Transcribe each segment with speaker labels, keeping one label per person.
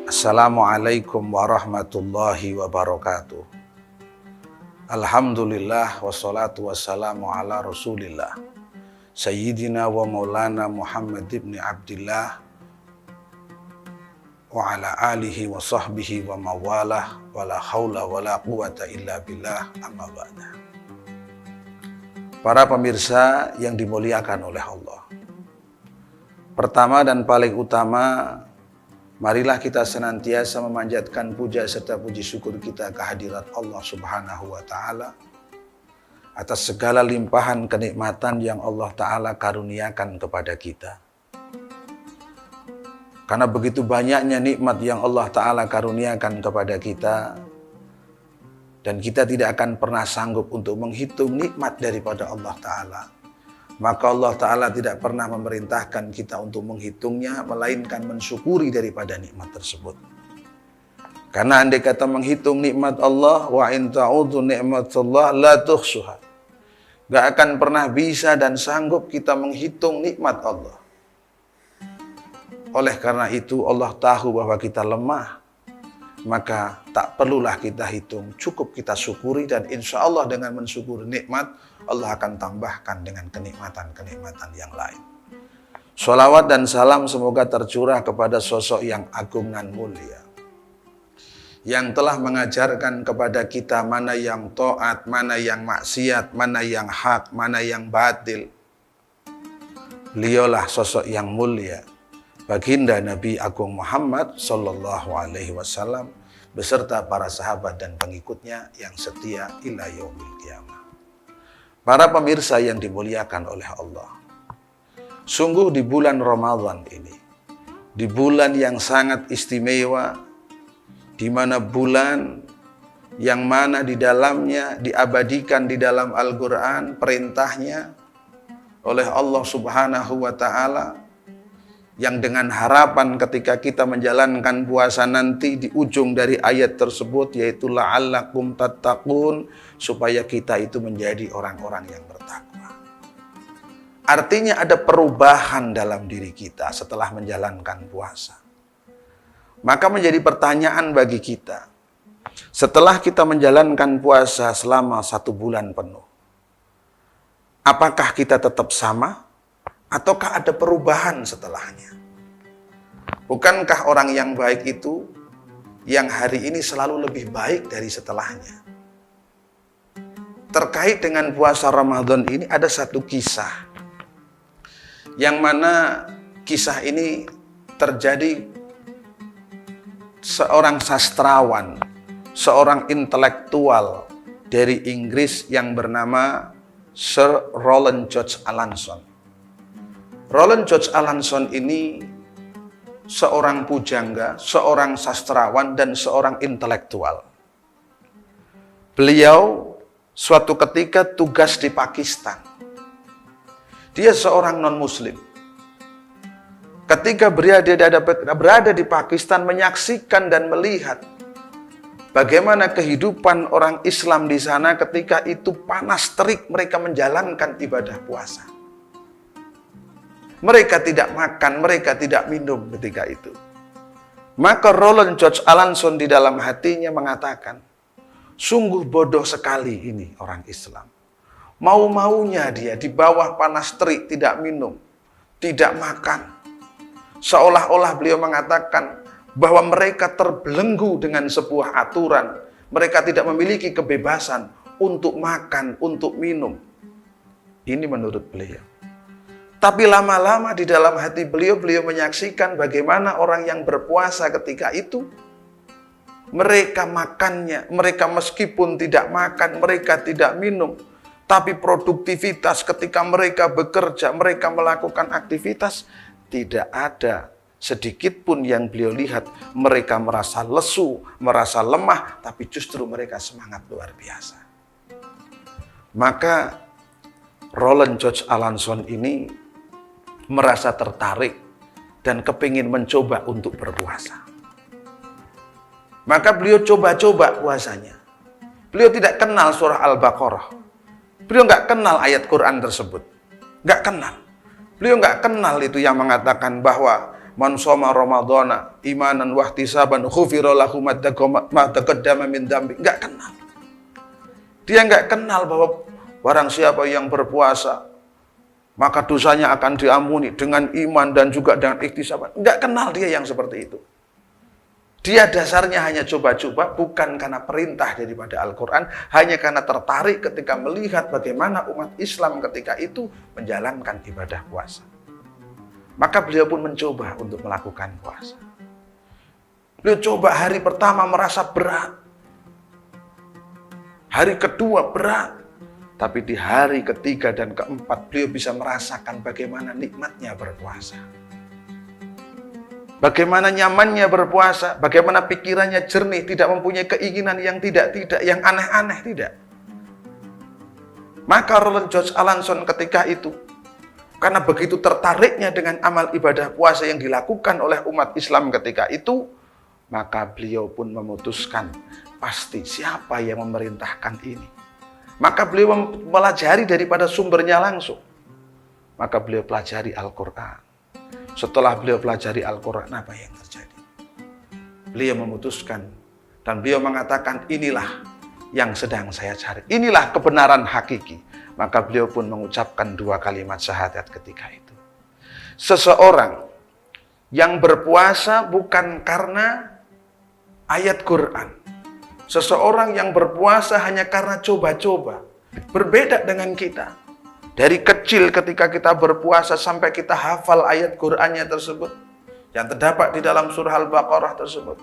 Speaker 1: Assalamualaikum warahmatullahi wabarakatuh. Alhamdulillah wassalatu wassalamu ala rasulillah Sayyidina wa maulana Muhammad ibn Abdillah wa ala alihi wa sahbihi wa mawalah wa la hawla wa la quwata illa billah amma ba'da. Para pemirsa yang dimuliakan oleh Allah, pertama dan paling utama, marilah kita senantiasa memanjatkan puja serta puji syukur kita kehadirat Allah Subhanahu wa Ta'ala atas segala limpahan kenikmatan yang Allah Ta'ala karuniakan kepada kita. Karena begitu banyaknya nikmat yang Allah Ta'ala karuniakan kepada kita, dan kita tidak akan pernah sanggup untuk menghitung nikmat daripada Allah Ta'ala, maka Allah Ta'ala tidak pernah memerintahkan kita untuk menghitungnya, melainkan mensyukuri daripada nikmat tersebut. Karena andai kata menghitung nikmat Allah, wa in ta'udhu ni'matullah la tuhsuha, gak akan pernah bisa dan sanggup kita menghitung nikmat Allah. Oleh karena itu Allah tahu bahwa kita lemah, maka tak perlulah kita hitung, cukup kita syukuri, dan insya Allah dengan mensyukuri nikmat, Allah akan tambahkan dengan kenikmatan-kenikmatan yang lain. Sholawat dan salam semoga tercurah kepada sosok yang agung dan mulia, yang telah mengajarkan kepada kita mana yang taat, mana yang maksiat, mana yang hak, mana yang batil. Beliaulah sosok yang mulia, Baginda Nabi Agung Muhammad Sallallahu Alaihi Wasallam beserta para sahabat dan pengikutnya yang setia ila yaumil qiyamah. Para pemirsa yang dimuliakan oleh Allah, sungguh di bulan Ramadan ini, di bulan yang sangat istimewa, di mana bulan yang mana di dalamnya diabadikan di dalam Al-Quran perintahnya oleh Allah Subhanahu wa Ta'ala, yang dengan harapan ketika kita menjalankan puasa nanti di ujung dari ayat tersebut yaitu la'allakum tattaqun, supaya kita itu menjadi orang-orang yang bertakwa. Artinya ada perubahan dalam diri kita setelah menjalankan puasa. Maka menjadi pertanyaan bagi kita, setelah kita menjalankan puasa selama 1 bulan penuh, apakah kita tetap sama? Ataukah ada perubahan setelahnya? Bukankah orang yang baik itu yang hari ini selalu lebih baik dari setelahnya? Terkait dengan puasa Ramadan ini ada satu kisah, yang mana kisah ini terjadi seorang sastrawan, seorang intelektual dari Inggris yang bernama Sir Roland George Alanson. Roland George Alanson ini seorang pujangga, seorang sastrawan, dan seorang intelektual. Beliau suatu ketika tugas di Pakistan. Dia seorang non-muslim. Ketika berada di Pakistan, menyaksikan dan melihat bagaimana kehidupan orang Islam di sana ketika itu panas terik mereka menjalankan ibadah puasa. Mereka tidak makan, mereka tidak minum ketika itu. Maka Roland George Alanson di dalam hatinya mengatakan, sungguh bodoh sekali ini orang Islam. Mau-maunya dia di bawah panas terik tidak minum, tidak makan. Seolah-olah beliau mengatakan bahwa mereka terbelenggu dengan sebuah aturan. Mereka tidak memiliki kebebasan untuk makan, untuk minum. Ini menurut beliau. Tapi lama-lama di dalam hati beliau menyaksikan bagaimana orang yang berpuasa ketika itu, mereka makannya, mereka meskipun tidak makan, mereka tidak minum, tapi produktivitas ketika mereka bekerja, mereka melakukan aktivitas, tidak ada sedikit pun yang beliau lihat mereka merasa lesu, merasa lemah, tapi justru mereka semangat luar biasa. Maka Roland George Alanson ini merasa tertarik dan kepingin mencoba untuk berpuasa. Maka beliau coba-coba puasanya. Beliau tidak kenal surah Al-Baqarah. Beliau nggak kenal ayat Quran tersebut. Nggak kenal. Beliau nggak kenal itu yang mengatakan bahwa Man shoma ramadhana imanan wahtisaban ghufira lahu ma taqaddama min dzambi. Enggak kenal. Dia enggak kenal bahwa barang siapa yang berpuasa maka dosanya akan diampuni dengan iman dan juga dengan ihtisaban. Enggak kenal dia yang seperti itu. Dia dasarnya hanya coba-coba, bukan karena perintah daripada Al-Quran, hanya karena tertarik ketika melihat bagaimana umat Islam ketika itu menjalankan ibadah puasa. Maka beliau pun mencoba untuk melakukan puasa. Beliau coba hari pertama merasa berat. Hari kedua berat. Tapi di hari ketiga dan keempat beliau bisa merasakan bagaimana nikmatnya berpuasa. Bagaimana nyamannya berpuasa. Bagaimana pikirannya jernih. Tidak mempunyai keinginan yang tidak-tidak. Yang aneh-aneh, tidak. Maka Roland George Alanson ketika itu, karena begitu tertariknya dengan amal ibadah puasa yang dilakukan oleh umat Islam ketika itu, maka beliau pun memutuskan, pasti siapa yang memerintahkan ini. Maka beliau mempelajari daripada sumbernya langsung. Maka beliau pelajari Al-Quran. Setelah beliau pelajari Al-Quran, apa yang terjadi? Beliau memutuskan, dan beliau mengatakan, inilah yang sedang saya cari. Inilah kebenaran hakiki. Maka beliau pun mengucapkan 2 kalimat syahadat ketika itu. Seseorang yang berpuasa bukan karena ayat Quran. Seseorang yang berpuasa hanya karena coba-coba. Berbeda dengan kita. Dari kecil ketika kita berpuasa sampai kita hafal ayat Qurannya tersebut. Yang terdapat di dalam surah Al-Baqarah tersebut.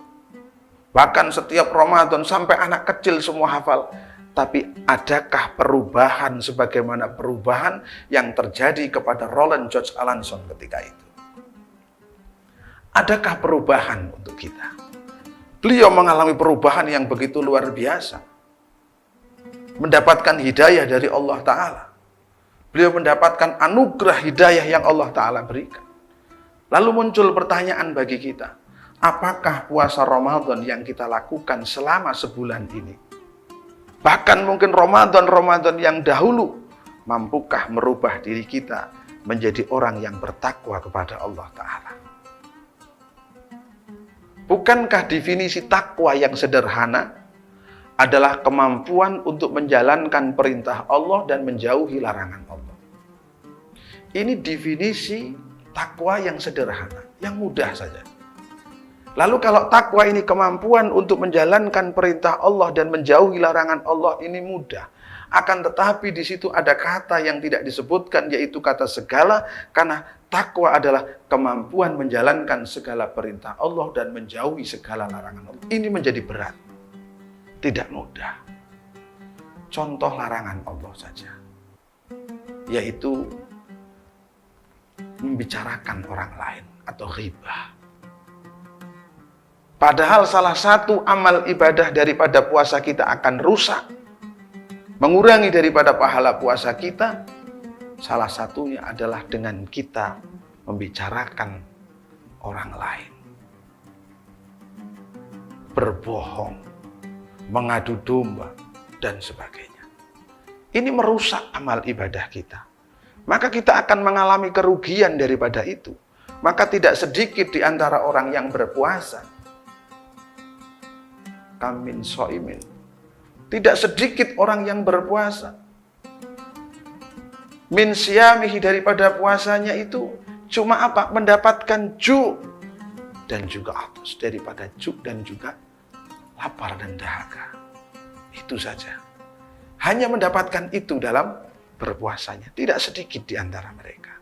Speaker 1: Bahkan setiap Ramadan sampai anak kecil semua hafal. Tapi adakah perubahan sebagaimana perubahan yang terjadi kepada Roland George Alanson ketika itu? Adakah perubahan untuk kita? Beliau mengalami perubahan yang begitu luar biasa. Mendapatkan hidayah dari Allah Ta'ala. Beliau mendapatkan anugerah hidayah yang Allah Ta'ala berikan. Lalu muncul pertanyaan bagi kita. Apakah puasa Ramadan yang kita lakukan selama sebulan ini? Bahkan mungkin Ramadan yang dahulu, mampukah merubah diri kita menjadi orang yang bertakwa kepada Allah Ta'ala? Bukankah definisi takwa yang sederhana adalah kemampuan untuk menjalankan perintah Allah dan menjauhi larangan Allah? Ini definisi takwa yang sederhana, yang mudah saja. Lalu kalau takwa ini kemampuan untuk menjalankan perintah Allah dan menjauhi larangan Allah, ini mudah. Akan tetapi di situ ada kata yang tidak disebutkan, yaitu kata segala, karena takwa adalah kemampuan menjalankan segala perintah Allah dan menjauhi segala larangan Allah. Ini menjadi berat, tidak mudah. Contoh larangan Allah saja, yaitu membicarakan orang lain atau ghibah. Padahal salah satu amal ibadah daripada puasa kita akan rusak, mengurangi daripada pahala puasa kita. Salah satunya adalah dengan kita membicarakan orang lain. Berbohong, mengadu domba, dan sebagainya. Ini merusak amal ibadah kita. Maka kita akan mengalami kerugian daripada itu. Maka tidak sedikit di antara orang yang berpuasa, kamin so'imin. Tidak sedikit orang yang berpuasa. Min siyamihi, daripada puasanya itu cuma apa? Mendapatkan ju' dan juga atas. Daripada ju' dan juga lapar dan dahaga. Itu saja. Hanya mendapatkan itu dalam berpuasanya. Tidak sedikit di antara mereka.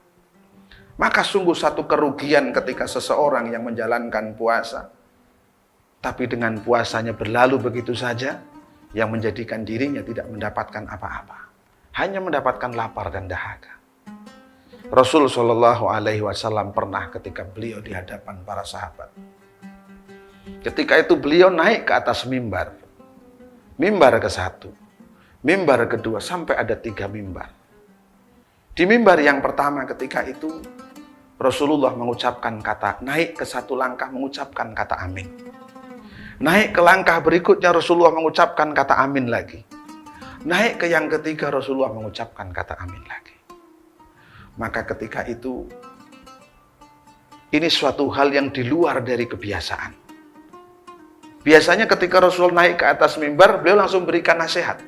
Speaker 1: Maka sungguh satu kerugian ketika seseorang yang menjalankan puasa, tapi dengan puasanya berlalu begitu saja, yang menjadikan dirinya tidak mendapatkan apa-apa. Hanya mendapatkan lapar dan dahaga. Rasul SAW pernah ketika beliau di hadapan para sahabat. Ketika itu beliau naik ke atas mimbar. Mimbar ke-1, mimbar kedua, sampai ada 3 mimbar. Di mimbar yang pertama ketika itu, Rasulullah mengucapkan kata, naik ke 1 langkah mengucapkan kata amin. Naik ke langkah berikutnya Rasulullah mengucapkan kata amin lagi. Naik ke yang ketiga Rasulullah mengucapkan kata amin lagi. Maka ketika itu Ini suatu hal yang di luar dari kebiasaan. Biasanya ketika Rasul naik ke atas mimbar, beliau langsung berikan nasihat.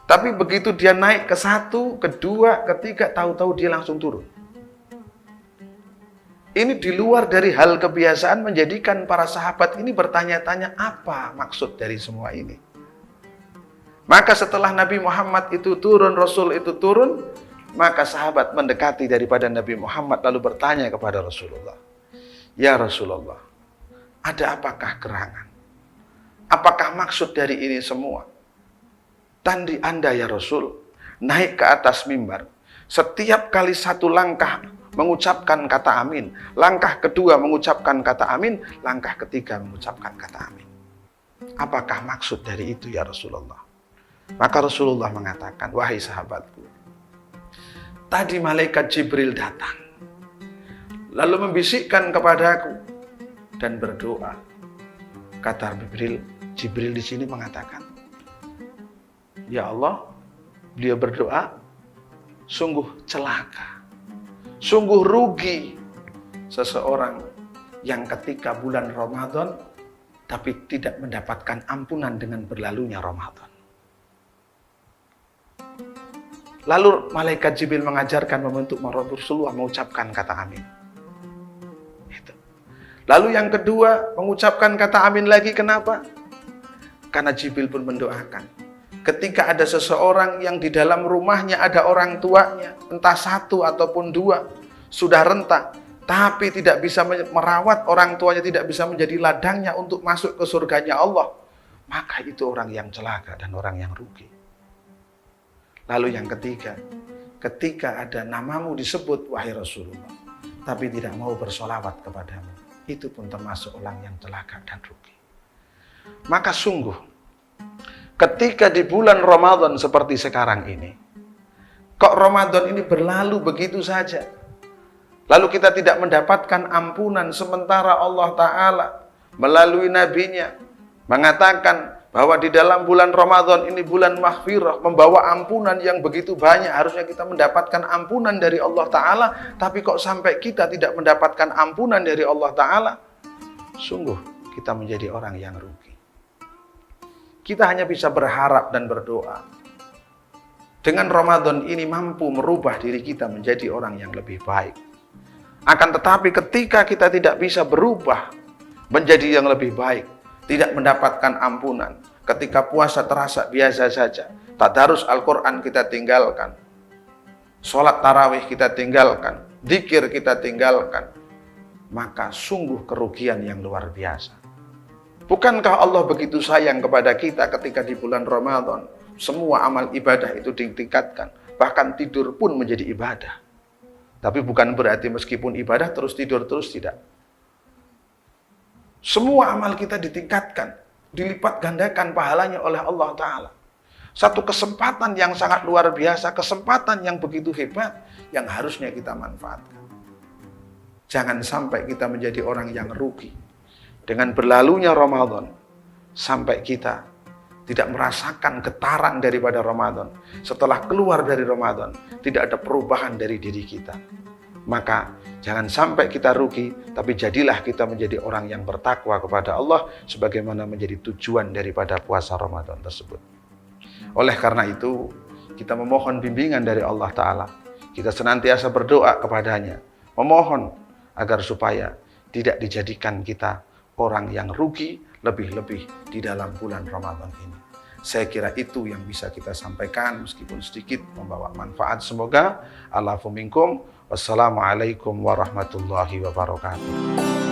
Speaker 1: Tapi begitu dia naik ke satu, kedua, ketiga, tahu-tahu dia langsung turun. Ini di luar dari hal kebiasaan menjadikan para sahabat ini bertanya-tanya apa maksud dari semua ini. Maka setelah Nabi Muhammad itu turun, Rasul itu turun, maka sahabat mendekati daripada Nabi Muhammad lalu bertanya kepada Rasulullah, "Ya Rasulullah, ada apakah gerangan? Apakah maksud dari ini semua? Tandi Anda ya Rasul, naik ke atas mimbar, setiap kali satu langkah mengucapkan kata amin, langkah kedua mengucapkan kata amin, langkah ketiga mengucapkan kata amin. Apakah maksud dari itu ya Rasulullah?" Maka Rasulullah mengatakan, "Wahai sahabatku, tadi malaikat Jibril datang, lalu membisikkan kepadaku dan berdoa." Kata Jibril di sini mengatakan, "Ya Allah, beliau berdoa, sungguh celaka, sungguh rugi seseorang yang ketika bulan Ramadan tapi tidak mendapatkan ampunan dengan berlalunya Ramadan." Lalu malaikat Jibril mengajarkan membentuk Rasulullah mengucapkan kata amin. Itu. Lalu yang kedua mengucapkan kata amin lagi, kenapa? Karena Jibril pun mendoakan. Ketika ada seseorang yang di dalam rumahnya ada orang tuanya, entah satu ataupun dua, sudah renta, tapi tidak bisa merawat orang tuanya, tidak bisa menjadi ladangnya untuk masuk ke surganya Allah, maka itu orang yang celaka dan orang yang rugi. Lalu yang ketiga, ketika ada namamu disebut wahai Rasulullah, tapi tidak mau bersolawat kepadamu, itu pun termasuk orang yang celaka dan rugi. Maka sungguh, ketika di bulan Ramadan seperti sekarang ini, kok Ramadan ini berlalu begitu saja, lalu kita tidak mendapatkan ampunan, sementara Allah Ta'ala melalui nabinya mengatakan bahwa di dalam bulan Ramadan ini bulan maghfirah, membawa ampunan yang begitu banyak. Harusnya kita mendapatkan ampunan dari Allah Ta'ala, tapi kok sampai kita tidak mendapatkan ampunan dari Allah Ta'ala? Sungguh kita menjadi orang yang rugi. Kita hanya bisa berharap dan berdoa, dengan Ramadan ini mampu merubah diri kita menjadi orang yang lebih baik. Akan tetapi ketika kita tidak bisa berubah menjadi yang lebih baik, tidak mendapatkan ampunan, ketika puasa terasa biasa saja, tadarus Al-Quran kita tinggalkan, sholat tarawih kita tinggalkan, dzikir kita tinggalkan, maka sungguh kerugian yang luar biasa. Bukankah Allah begitu sayang kepada kita ketika di bulan Ramadan semua amal ibadah itu ditingkatkan, bahkan tidur pun menjadi ibadah. Tapi bukan berarti meskipun ibadah terus tidur terus, tidak. Semua amal kita ditingkatkan, dilipat gandakan pahalanya oleh Allah Ta'ala. Satu kesempatan yang sangat luar biasa, kesempatan yang begitu hebat, yang harusnya kita manfaatkan. Jangan sampai kita menjadi orang yang rugi dengan berlalunya Ramadan, sampai kita tidak merasakan getaran daripada Ramadan. Setelah keluar dari Ramadan, tidak ada perubahan dari diri kita. Maka jangan sampai kita rugi, tapi jadilah kita menjadi orang yang bertakwa kepada Allah, sebagaimana menjadi tujuan daripada puasa Ramadan tersebut. Oleh karena itu, kita memohon bimbingan dari Allah Ta'ala. Kita senantiasa berdoa kepadanya, memohon agar supaya tidak dijadikan kita orang yang rugi, lebih-lebih di dalam bulan Ramadan ini. Saya kira itu yang bisa kita sampaikan, meskipun sedikit membawa manfaat. Semoga Allahu minkum. Wassalamualaikum warahmatullahi wabarakatuh.